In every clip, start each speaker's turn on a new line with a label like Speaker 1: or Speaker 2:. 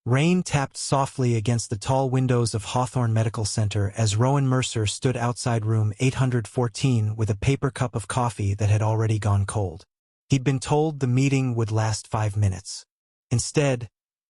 Speaker 1: Rain tapped softly against the tall windows of Hawthorne Medical Center as Rowan Mercer stood outside room 814 with a paper cup of coffee that had already gone cold. He'd been told the meeting would last 5 minutes. Instead,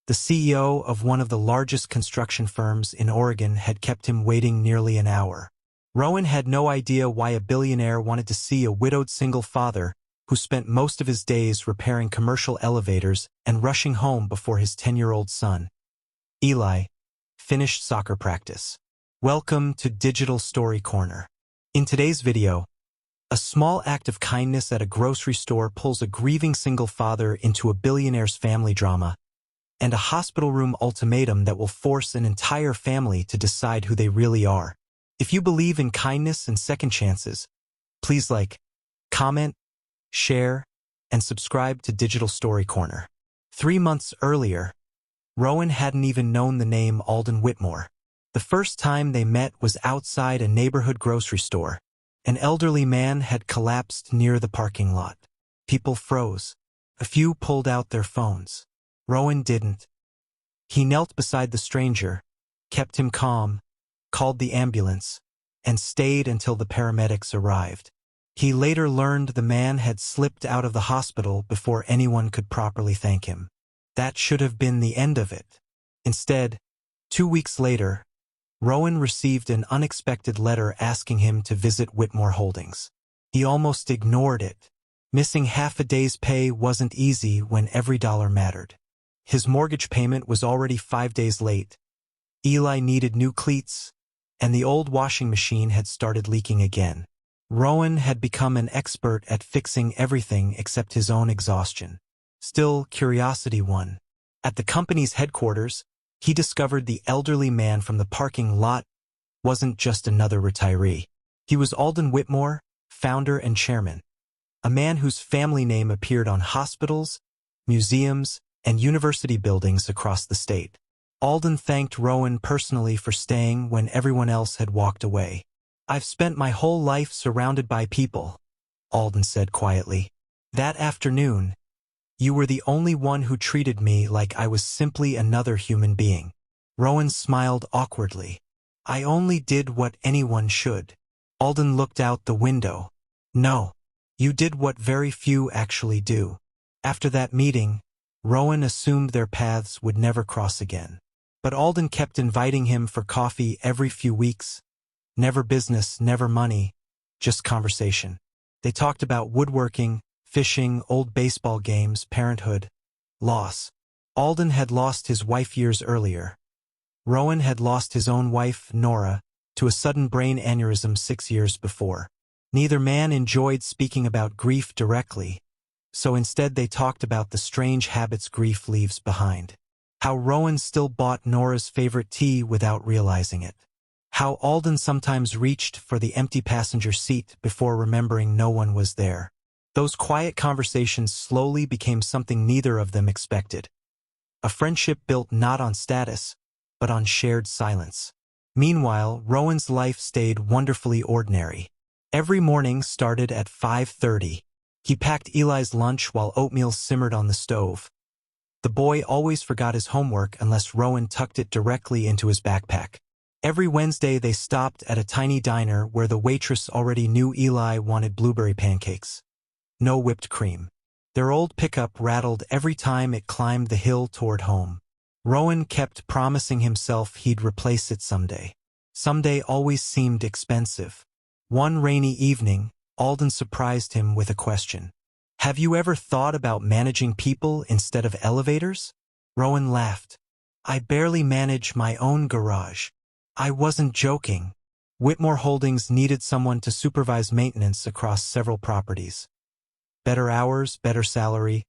Speaker 1: the CEO of one of the largest construction firms in Oregon had kept him waiting nearly an hour. Rowan had no idea why a billionaire wanted to see a widowed single father who spent most of his days repairing commercial elevators and rushing home before his 10-year-old son, Eli, finished soccer practice. Welcome to Digital Story Corner. In today's video, a small act of kindness at a grocery store pulls a grieving single father into a billionaire's family drama, and a hospital room ultimatum that will force an entire family to decide who they really are. If you believe in kindness and second chances, please like, comment, share, and subscribe to Digital Story Corner. 3 months earlier, Rowan hadn't even known the name Alden Whitmore. The first time they met was outside a neighborhood grocery store. An elderly man had collapsed near the parking lot. People froze. A few pulled out their phones. Rowan didn't. He knelt beside the stranger, kept him calm, called the ambulance, and stayed until the paramedics arrived. He later learned the man had slipped out of the hospital before anyone could properly thank him. That should have been the end of it. Instead, 2 weeks later, Rowan received an unexpected letter asking him to visit Whitmore Holdings. He almost ignored it. Missing half a day's pay wasn't easy when every dollar mattered. His mortgage payment was already 5 days late. Eli needed new cleats, and the old washing machine had started leaking again. Rowan had become an expert at fixing everything except his own exhaustion. Still, curiosity won. At the company's headquarters, he discovered the elderly man from the parking lot wasn't just another retiree. He was Alden Whitmore, founder and chairman, a man whose family name appeared on hospitals, museums, and university buildings across the state. Alden thanked Rowan personally for staying when everyone else had walked away. "I've spent my whole life surrounded by people," Alden said quietly. "That afternoon, you were the only one who treated me like I was simply another human being." Rowan smiled awkwardly. "I only did what anyone should." Alden looked out the window. "No, you did what very few actually do." After that meeting, Rowan assumed their paths would never cross again. But Alden kept inviting him for coffee every few weeks. Never business, never money, just conversation. They talked about woodworking, fishing, old baseball games, parenthood, loss. Alden had lost his wife years earlier. Rowan had lost his own wife, Nora, to a sudden brain aneurysm 6 years before. Neither man enjoyed speaking about grief directly, so instead they talked about the strange habits grief leaves behind. How Rowan still bought Nora's favorite tea without realizing it. How Alden sometimes reached for the empty passenger seat before remembering no one was there. Those quiet conversations slowly became something neither of them expected. A friendship built not on status, but on shared silence. Meanwhile, Rowan's life stayed wonderfully ordinary. Every morning started at 5:30. He packed Eli's lunch while oatmeal simmered on the stove. The boy always forgot his homework unless Rowan tucked it directly into his backpack. Every Wednesday they stopped at a tiny diner where the waitress already knew Eli wanted blueberry pancakes. No whipped cream. Their old pickup rattled every time it climbed the hill toward home. Rowan kept promising himself he'd replace it someday. Someday always seemed expensive. One rainy evening, Alden surprised him with a question. "Have you ever thought about managing people instead of elevators?" Rowan laughed. "I barely manage my own garage." I wasn't joking. Whitmore Holdings needed someone to supervise maintenance across several properties. Better hours, better salary,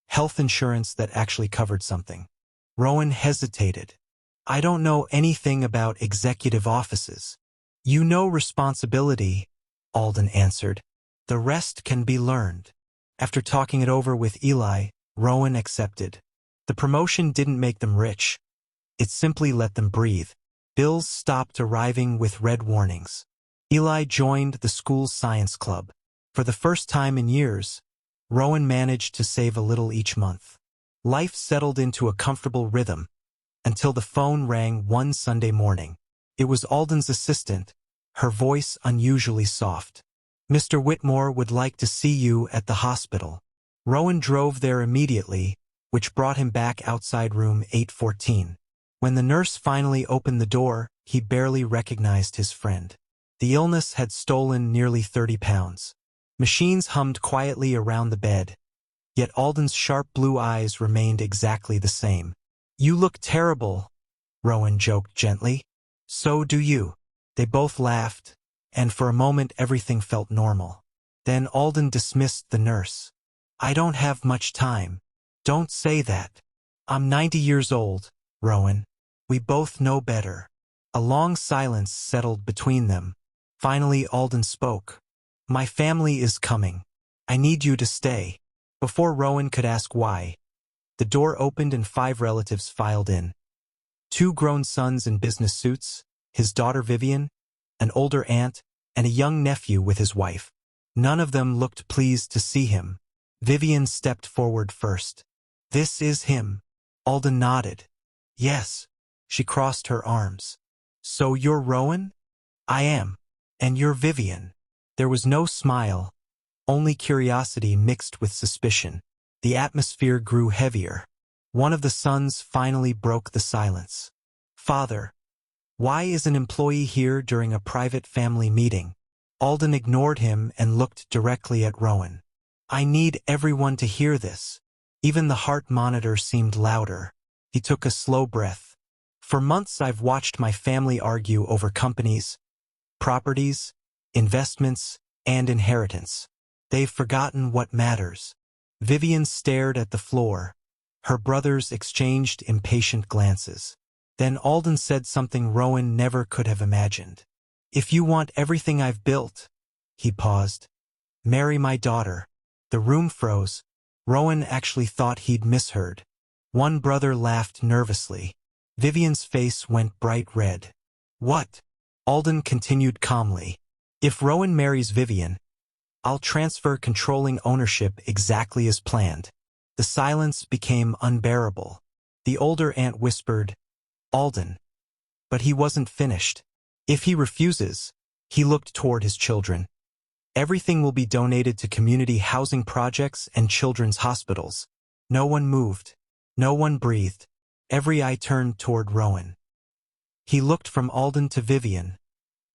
Speaker 1: health insurance that actually covered something. Rowan hesitated. "I don't know anything about executive offices." "You know responsibility," Alden answered. "The rest can be learned." After talking it over with Eli, Rowan accepted. The promotion didn't make them rich. It simply let them breathe. Bills stopped arriving with red warnings. Eli joined the school's science club. For the first time in years, Rowan managed to save a little each month. Life settled into a comfortable rhythm. until the phone rang one Sunday morning. It was Alden's assistant, her voice unusually soft. "Mr. Whitmore would like to see you at the hospital." Rowan drove there immediately, which brought him back outside room 814. When the nurse finally opened the door, he barely recognized his friend. The illness had stolen nearly 30 pounds. Machines hummed quietly around the bed, yet Alden's sharp blue eyes remained exactly the same. "You look terrible," Rowan joked gently. "So do you." They both laughed, and for a moment everything felt normal. Then Alden dismissed the nurse. "I don't have much time." "Don't say that. I'm 90 years old, Rowan. We both know better." A long silence settled between them. Finally Alden spoke. "My family is coming. I need you to stay." Before Rowan could ask why, the door opened and 5 relatives filed in. 2 grown sons in business suits, his daughter Vivian, an older aunt, and a young nephew with his wife. None of them looked pleased to see him. Vivian stepped forward first. "This is him." Alden nodded. "Yes." She crossed her arms. "So you're Rowan?" "I am." "And you're Vivian." There was no smile, only curiosity mixed with suspicion. The atmosphere grew heavier. One of the sons finally broke the silence. "Father, why is an employee here during a private family meeting?" Alden ignored him and looked directly at Rowan. "I need everyone to hear this." Even the heart monitor seemed louder. He took a slow breath. "For months I've watched my family argue over companies, properties, investments, and inheritance. They've forgotten what matters." Vivian stared at the floor. Her brothers exchanged impatient glances. Then Alden said something Rowan never could have imagined. "If you want everything I've built," he paused, "marry my daughter." The room froze. Rowan actually thought he'd misheard. One brother laughed nervously. Vivian's face went bright red. "What?" Alden continued calmly. "If Rowan marries Vivian, I'll transfer controlling ownership exactly as planned." The silence became unbearable. The older aunt whispered, "Alden." But he wasn't finished. "If he refuses," he looked toward his children, "everything will be donated to community housing projects and children's hospitals." No one moved. No one breathed. Every eye turned toward Rowan. He looked from Alden to Vivian,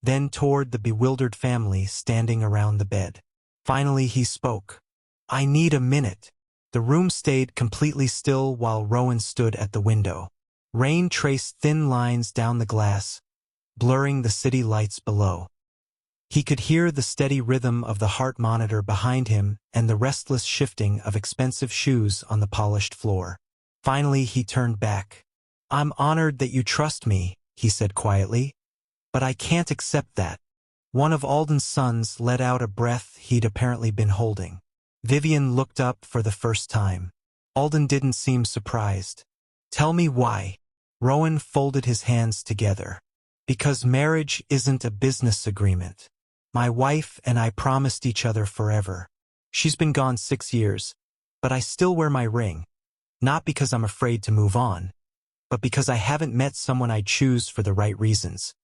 Speaker 1: then toward the bewildered family standing around the bed. Finally he spoke. "I need a minute." The room stayed completely still while Rowan stood at the window. Rain traced thin lines down the glass, blurring the city lights below. He could hear the steady rhythm of the heart monitor behind him and the restless shifting of expensive shoes on the polished floor. Finally he turned back. "I'm honored that you trust me," he said quietly, "but I can't accept that." One of Alden's sons let out a breath he'd apparently been holding. Vivian looked up for the first time. Alden didn't seem surprised. "Tell me why." Rowan folded his hands together. "Because marriage isn't a business agreement. My wife and I promised each other forever. She's been gone 6 years, but I still wear my ring. Not because I'm afraid to move on, but because I haven't met someone I'd choose for the right reasons."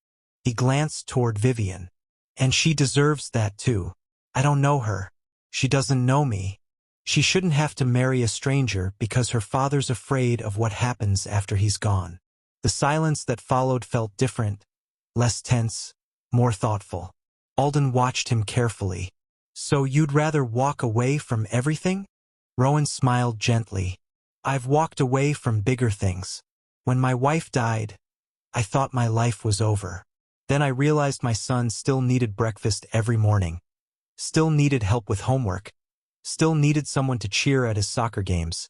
Speaker 1: He glanced toward Vivian. "And she deserves that too. I don't know her. She doesn't know me. She shouldn't have to marry a stranger because her father's afraid of what happens after he's gone." The silence that followed felt different, less tense, more thoughtful. Alden watched him carefully. "So you'd rather walk away from everything?" Rowan smiled gently. "I've walked away from bigger things. When my wife died, I thought my life was over. Then I realized my son still needed breakfast every morning, still needed help with homework, still needed someone to cheer at his soccer games.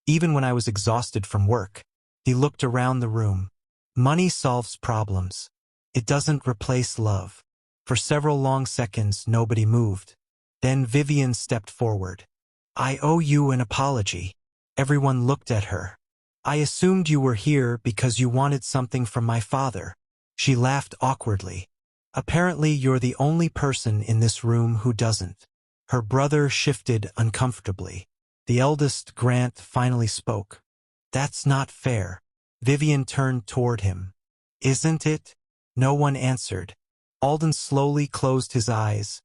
Speaker 1: Even when I was exhausted from work." He looked around the room. "Money solves problems. It doesn't replace love." For several long seconds nobody moved. Then Vivian stepped forward. "I owe you an apology." Everyone looked at her. "I assumed you were here because you wanted something from my father." She laughed awkwardly. "Apparently you're the only person in this room who doesn't." Her brother shifted uncomfortably. The eldest, Grant, finally spoke. "That's not fair." Vivian turned toward him. Isn't it? No one answered. Alden slowly closed his eyes,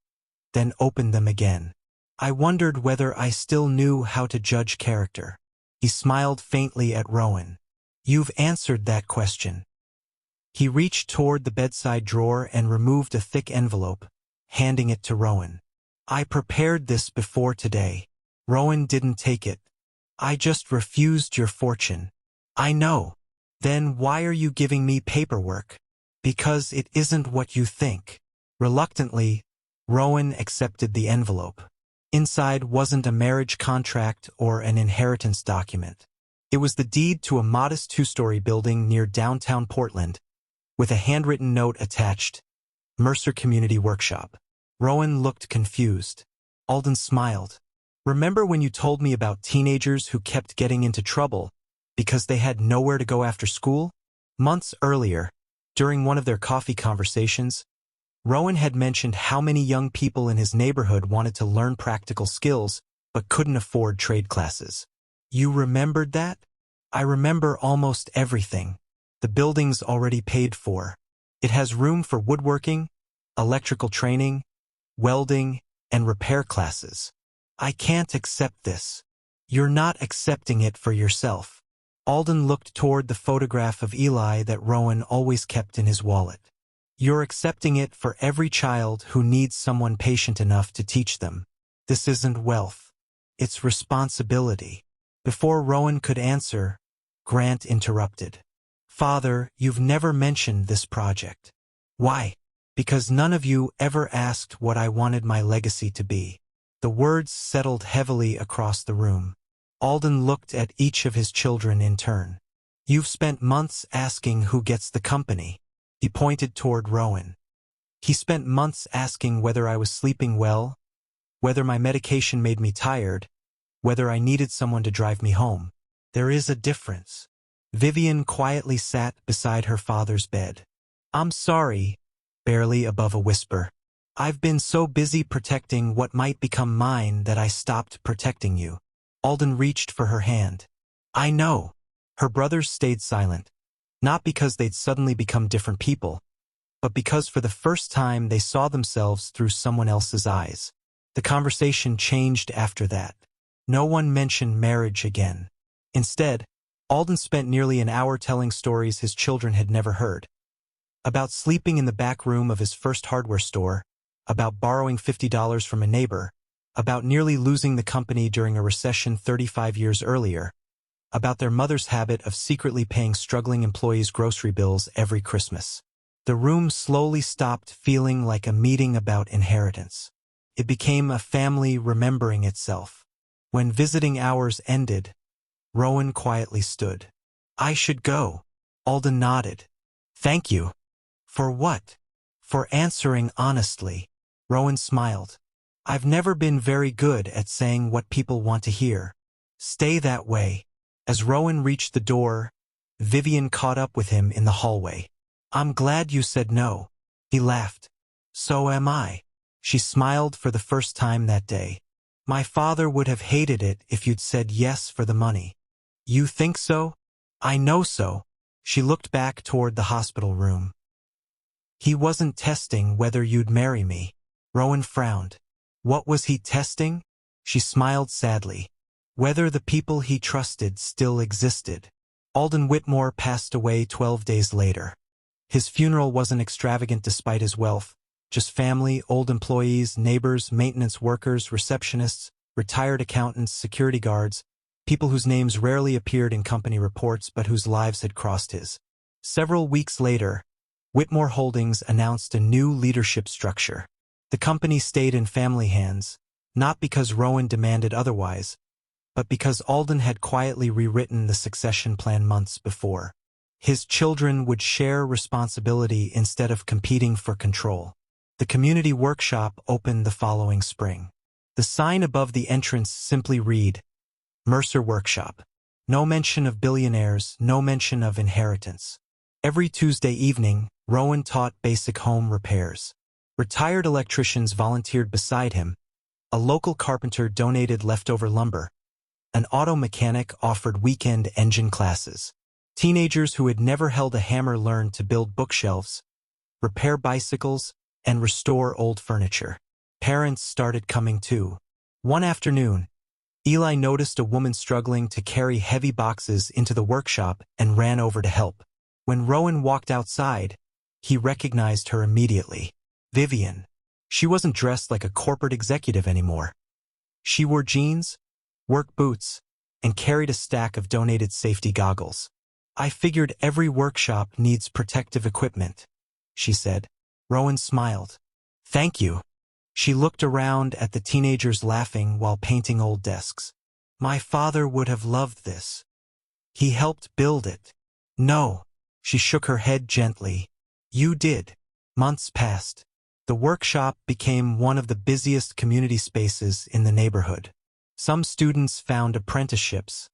Speaker 1: then opened them again. I wondered whether I still knew how to judge character. He smiled faintly at Rowan. You've answered that question. He reached toward the bedside drawer and removed a thick envelope, handing it to Rowan. I prepared this before today. Rowan didn't take it. I just refused your fortune. I know. Then why are you giving me paperwork? Because it isn't what you think. Reluctantly, Rowan accepted the envelope. Inside wasn't a marriage contract or an inheritance document. It was the deed to a modest two-story building near downtown Portland, with a handwritten note attached, Mercer Community Workshop. Rowan looked confused. Alden smiled. Remember when you told me about teenagers who kept getting into trouble because they had nowhere to go after school? Months earlier, during one of their coffee conversations, Rowan had mentioned how many young people in his neighborhood wanted to learn practical skills but couldn't afford trade classes. You remembered that? I remember almost everything. The building's already paid for. It has room for woodworking, electrical training, welding, and repair classes. I can't accept this. You're not accepting it for yourself. Alden looked toward the photograph of Eli that Rowan always kept in his wallet. You're accepting it for every child who needs someone patient enough to teach them. This isn't wealth. It's responsibility. Before Rowan could answer, Grant interrupted. Father, you've never mentioned this project. Why? Because none of you ever asked what I wanted my legacy to be. The words settled heavily across the room. Alden looked at each of his children in turn. You've spent months asking who gets the company. He pointed toward Rowan. He spent months asking whether I was sleeping well, whether my medication made me tired, whether I needed someone to drive me home. There is a difference. Vivian quietly sat beside her father's bed. I'm sorry, barely above a whisper. I've been so busy protecting what might become mine that I stopped protecting you. Alden reached for her hand. I know. Her brothers stayed silent, not because they'd suddenly become different people, but because for the first time they saw themselves through someone else's eyes. The conversation changed after that. No one mentioned marriage again. Instead, Alden spent nearly an hour telling stories his children had never heard. About sleeping in the back room of his first hardware store, about borrowing $50 from a neighbor, about nearly losing the company during a recession 35 years earlier, about their mother's habit of secretly paying struggling employees' grocery bills every Christmas. The room slowly stopped feeling like a meeting about inheritance. It became a family remembering itself. When visiting hours ended, Rowan quietly stood. I should go. Alden nodded. Thank you. For what? For answering honestly. Rowan smiled. I've never been very good at saying what people want to hear. Stay that way. As Rowan reached the door, Vivian caught up with him in the hallway. I'm glad you said no. He laughed. So am I. She smiled for the first time that day. My father would have hated it if you'd said yes for the money. You think so? I know so. She looked back toward the hospital room. He wasn't testing whether you'd marry me. Rowan frowned. What was he testing? She smiled sadly. Whether the people he trusted still existed. Alden Whitmore passed away 12 days later. His funeral wasn't extravagant despite his wealth. Just family, old employees, neighbors, maintenance workers, receptionists, retired accountants, security guards, people whose names rarely appeared in company reports but whose lives had crossed his. Several weeks later, Whitmore Holdings announced a new leadership structure. The company stayed in family hands, not because Rowan demanded otherwise, but because Alden had quietly rewritten the succession plan months before. His children would share responsibility instead of competing for control. The community workshop opened the following spring. The sign above the entrance simply read, Mercer Workshop. No mention of billionaires, no mention of inheritance. Every Tuesday evening, Rowan taught basic home repairs. Retired electricians volunteered beside him. A local carpenter donated leftover lumber. An auto mechanic offered weekend engine classes. Teenagers who had never held a hammer learned to build bookshelves, repair bicycles, and restore old furniture. Parents started coming too. One afternoon, Eli noticed a woman struggling to carry heavy boxes into the workshop and ran over to help. When Rowan walked outside, he recognized her immediately. Vivian. She wasn't dressed like a corporate executive anymore. She wore jeans, work boots, and carried a stack of donated safety goggles. "I figured every workshop needs protective equipment," she said. Rowan smiled. "Thank you." She looked around at the teenagers laughing while painting old desks. "My father would have loved this. He helped build it." "No." She shook her head gently. "You did." Months passed. The workshop became one of the busiest community spaces in the neighborhood. Some students found apprenticeships.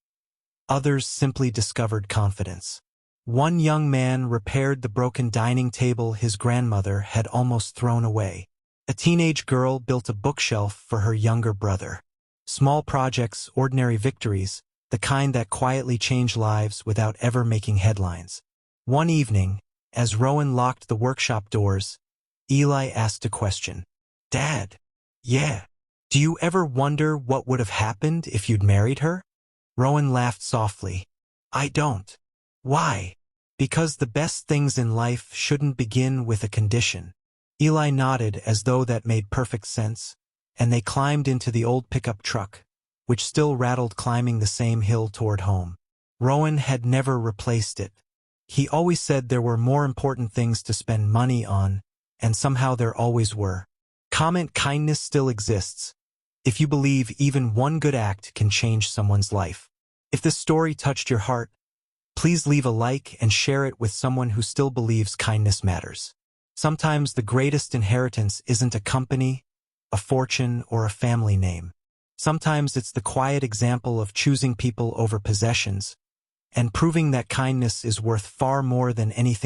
Speaker 1: Others simply discovered confidence. One young man repaired the broken dining table his grandmother had almost thrown away. A teenage girl built a bookshelf for her younger brother. Small projects, ordinary victories, the kind that quietly change lives without ever making headlines. One evening, as Rowan locked the workshop doors, Eli asked a question. "Dad." "Yeah." "Do you ever wonder what would have happened if you'd married her?" Rowan laughed softly. "I don't." "Why?" "Because the best things in life shouldn't begin with a condition." Eli nodded as though that made perfect sense, and they climbed into the old pickup truck, which still rattled climbing the same hill toward home. Rowan had never replaced it. He always said there were more important things to spend money on, and somehow there always were. Kindness still exists. If you believe even one good act can change someone's life. If this story touched your heart, please leave a like and share it with someone who still believes kindness matters. Sometimes the greatest inheritance isn't a company, a fortune, or a family name. Sometimes it's the quiet example of choosing people over possessions and proving that kindness is worth far more than anything